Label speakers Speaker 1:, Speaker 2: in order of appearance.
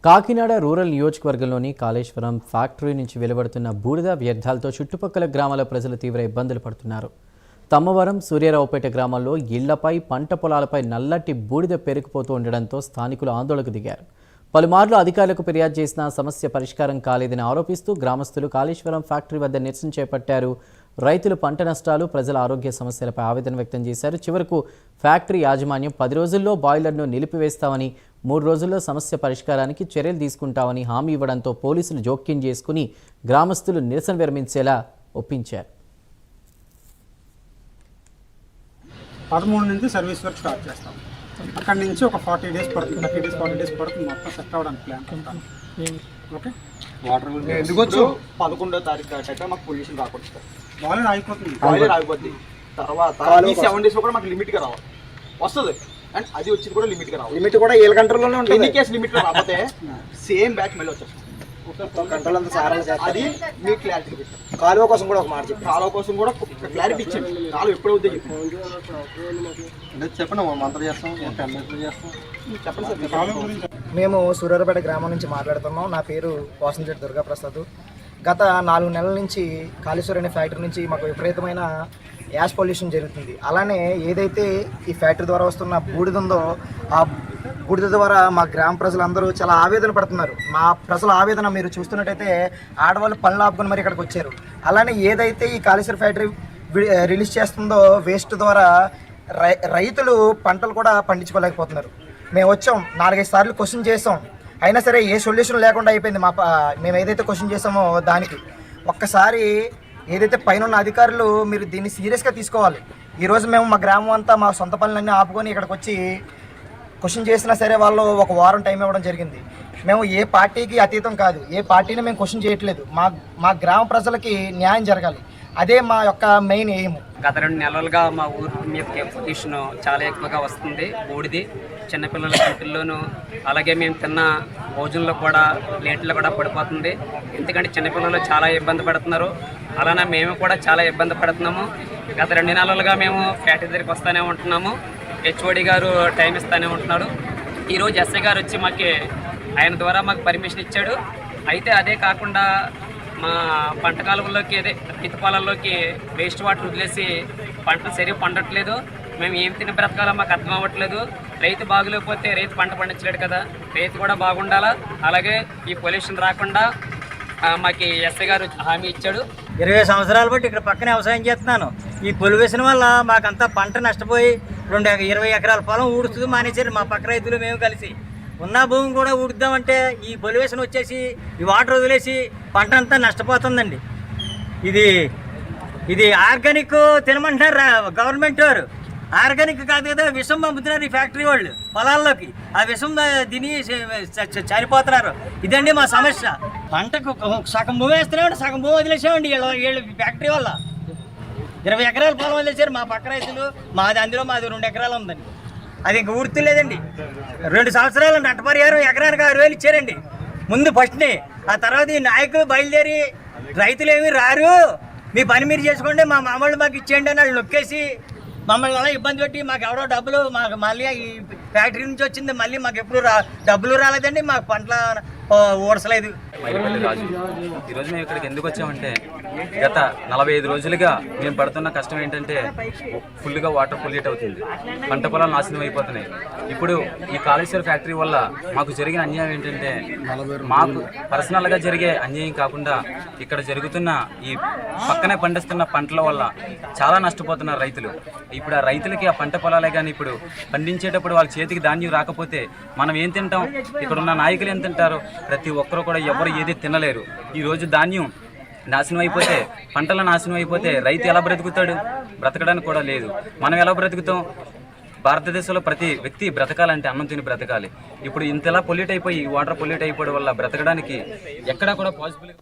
Speaker 1: Kakinada rural నియోజకవర్గంలోని Kaleshwaram factory నుంచి వెలువడుతున్న బూడిద వ్యర్థాలతో చుట్టుపక్కల గ్రామాల ప్రజలు తీవ్ర ఇబ్బందులు పడుతున్నారు. తమ్మవరం, సూర్యారావుపేట గ్రామాల్లో ఇళ్లపై, పంట పొలాలపై నల్లటి బూడిద పెరిగిపోతూ ఉండడంతో స్థానికులు ఆందోళనకు దిగారు. పలుమార్లు అధికారులకు ఫిర్యాదు చేసినా సమస్య పరిష్కారం కాలేదని ఆరోపిస్తూ గ్రామస్తులు కాళేశ్వరం ఫ్యాక్టరీ వద్ద నిరసన చేపట్టారు. రైతులు పంట నష్టాలు, ప్రజల ఆరోగ్య సమస్యలపై ఆవేదన వ్యక్తం చేశారు. చివరకు ఫ్యాక్టరీ యాజమాన్యం 10 రోజుల్లో బాయిలర్ను నిలిపివేస్తామని, 3 రోజుల్లో సమస్య పరిష్కారానికి చర్యలు తీసుకుంటామని హామీ ఇవ్వడంతో పోలీసులు జోక్యం చేసుకుని గ్రామస్తులు నిరసన విరమించేలా ఒప్పించారు.
Speaker 2: 13 నుంచి సర్వీస్ వర్క్ స్టార్ట్ చేస్తాం. అక్కడి నుంచి ఒక 40 డేస్ పడుతుంది, 40 డేస్ పడుతుంది మొత్తం సెట్ అవ్వడానికి ప్లాన్ ఉంటాను. ఓకే,
Speaker 3: వాటర్ ఎందుకు వచ్చు 11వ తారీఖు అయితే మాకు పొల్యూషన్ రాకూడదు,
Speaker 2: బాయిలర్ ఆగిపోతుంది.
Speaker 3: బాయిలర్ ఆగిపోద్ది. తర్వాత ఈ 7 డేస్ కూడా మాకు లిమిట్గా రావాలి, వస్తుంది. అండ్ అది వచ్చేది కూడా లిమిట్గా రావాలి. లిమిట్ కూడా 7 గంటల్లోనే ఉంటుంది. ఎన్ని కేసు లిమిట్ రాకపోతే సేమ్ బ్యాచ్ మళ్ళీ వచ్చేస్తుంది. అది మీ క్లారిటీ పెట్టాం. కాలువ కోసం కూడా ఒక మాట చెప్పి, కాలువ కోసం కూడా క్లారిటీ ఇచ్చాను. కాలువ ఎప్పుడు అవుతుంది చెప్పండి, మంత్రం చేస్తాం, చెప్పండి సార్.
Speaker 4: మేము సూర్యారావుపేట గ్రామం నుంచి మాట్లాడుతున్నాం. నా పేరు వాసంశెట్టి దుర్గాప్రసాద్. గత 4 నెలల నుంచి కాళేశ్వరం అనే ఫ్యాక్టరీ నుంచి మాకు విపరీతమైన యాష్ పొల్యూషన్ జరుగుతుంది. అలానే ఏదైతే ఈ ఫ్యాక్టరీ ద్వారా వస్తున్న బూడిద ఉందో, ఆ బూడిద ద్వారా మా గ్రామ ప్రజలందరూ చాలా ఆవేదన పడుతున్నారు. మా ప్రజల ఆవేదన మీరు చూస్తున్నట్టయితే ఆడవాళ్ళు పనులు ఆపుకొని మరి ఇక్కడికి వచ్చారు. అలానే ఏదైతే ఈ కాళేశ్వరం ఫ్యాక్టరీ రిలీజ్ చేస్తుందో వేస్ట్ ద్వారా రైతులు పంటలు కూడా పండించుకోలేకపోతున్నారు. మేము వచ్చాం, 4-5 సార్లు క్వశ్చన్ చేసాం, అయినా సరే ఏ సొల్యూషన్ లేకుండా అయిపోయింది. మేము ఏదైతే క్వశ్చన్ చేసామో దానికి ఒక్కసారి ఏదైతే పైన ఉన్న అధికారులు మీరు దీన్ని సీరియస్గా తీసుకోవాలి. ఈరోజు మేము మా గ్రామం అంతా మా సొంత పనులన్నీ ఆపుకొని ఇక్కడికి వచ్చి క్వశ్చన్ చేసినా సరే వాళ్ళు 1 వారం టైం ఇవ్వడం జరిగింది. మేము ఏ పార్టీకి అతీతం కాదు, ఏ పార్టీని మేము క్వశ్చన్ చేయట్లేదు. మా గ్రామ ప్రజలకి న్యాయం జరగాలి, అదే మా యొక్క మెయిన్ ఎయిమ్.
Speaker 5: గత 2 నెలలుగా మా ఊరు మీదకి పొల్యూషన్ చాలా ఎక్కువగా వస్తుంది. బూడిది చిన్నపిల్లల ఇంటిల్లోనూ, అలాగే మేము తిన్న భోజనంలో కూడా ప్లేట్లో కూడా పడిపోతుంది. ఎందుకంటే చిన్నపిల్లలు చాలా ఇబ్బంది పడుతున్నారు, అలానే మేము కూడా చాలా ఇబ్బంది పడుతున్నాము. గత 2 నెలలుగా మేము ఫ్యాక్టరీ దగ్గరికి వస్తూనే ఉంటున్నాము. హెచ్ఓడి గారు టైం ఇస్తూనే ఉంటున్నాడు. ఈరోజు ఎస్ఐ గారు వచ్చి ఆయన ద్వారా మాకు పర్మిషన్ ఇచ్చాడు. అయితే అదే కాకుండా మా పంట కాలువల్లోకి, అదే రైతు పొలాల్లోకి వేస్ట్ వాటర్ వదిలేసి పంటలు సరిగ్గా పండట్లేదు. మేము ఏం తిని బ్రతకాలో మాకు అర్థం అవ్వట్లేదు. రైతు బాగులేకపోతే రైతు పంట పండించలేడు కదా, రైతు కూడా బాగుండాలా. అలాగే ఈ పొల్యూషన్ రాకుండా మాకు ఎస్ఐ గారు హామీ ఇచ్చాడు.
Speaker 6: 20 సంవత్సరాల బట్టి ఇక్కడ పక్కనే వ్యవసాయం చేస్తున్నాను. ఈ పొల్యూషన్ వల్ల మాకంతా పంట నష్టపోయి 20 ఎకరాల పొలం ఊడుస్తూ మానేశారు మా పక్క రైతులు మేము కలిసి. ఉన్న భూమి కూడా ఊడుద్దామంటే ఈ పొల్యూషన్ వచ్చేసి ఈ వాటర్ వదిలేసి పంట అంతా నష్టపోతుందండి. ఇది ఆర్గానిక్ తినమంటున్నారు గవర్నమెంట్ వారు. ఆర్గానిక్ కాదు కదా, విషం పంపుతున్నారు ఈ ఫ్యాక్టరీ వాళ్ళు పొలాల్లోకి. ఆ విషం తిని చనిపోతున్నారు. ఇదండి మా సమస్య. పంటకు సగం భూమి వేస్తున్నామండి, సగం భూమి వదిలేసామండి వీళ్ళు ఫ్యాక్టరీ వల్ల. 20 ఎకరాల పొలం వదిలేసారు మా పక్క రైతులు. అందులో మాది 2 ఎకరాలు ఉందండి. అది ఇంక ఊర్తులేదండి. 2 సంవత్సరాలు నట్టపరిహారం ఎకరానికి 6,000 ఇచ్చారండి ముందు ఫస్ట్ని. ఆ తర్వాత ఈ నాయకులు బయలుదేరి రైతులు ఏమీ రారు, మీ పని మీరు చేసుకోండి, మా మామూలు మాకు ఇచ్చేయండి అని వాళ్ళు నొక్కేసి మమ్మల్ని అలా ఇబ్బంది పెట్టి మాకు ఎవరో డబ్బులు మాకు మళ్ళీ ఈ ఫ్యాక్టరీ నుంచి వచ్చింది, మళ్ళీ మాకు ఎప్పుడు డబ్బులు రాలేదండి, మాకు పంటల ఊడసలేదు.
Speaker 7: రాజు, ఈరోజు మేము ఇక్కడికి ఎందుకు వచ్చామంటే గత 45 రోజులుగా మేము పడుతున్న కష్టం ఏంటంటే ఫుల్గా వాటర్ పొల్యూట్ అవుతుంది, పంట పొలాలు నాశనం అయిపోతున్నాయి. ఇప్పుడు ఈ కాళేశ్వర ఫ్యాక్టరీ వల్ల మాకు జరిగిన అన్యాయం ఏంటంటే, మాకు పర్సనల్గా జరిగే అన్యాయం కాకుండా ఇక్కడ జరుగుతున్న ఈ పక్కనే పండిస్తున్న పంటల వల్ల చాలా నష్టపోతున్నారు రైతులు. ఇప్పుడు ఆ రైతులకి ఆ పంట పొలాలే కానీ ఇప్పుడు పండించేటప్పుడు వాళ్ళ చేతికి ధాన్యం రాకపోతే మనం ఏం తింటాం? ఇక్కడ ఉన్న నాయకులు ఏం తింటారు? ప్రతి ఒక్కరు కూడా ఎవరు ఏది తినలేరు. ఈరోజు ధాన్యం నాశనం అయిపోతే, పంటలు నాశనం అయిపోతే రైతు ఎలా బ్రతుకుతాడు? బ్రతకడానికి కూడా లేదు. మనం ఎలా బ్రతుకుతాం? భారతదేశంలో ప్రతి వ్యక్తి బ్రతకాలంటే అన్నం తిని బ్రతకాలి. ఇప్పుడు ఇంతలా పొల్యూట్ అయిపోయి వాటర్ పొల్యూట్ అయిపోవడం వల్ల బ్రతకడానికి ఎక్కడా కూడా పాసిబుల్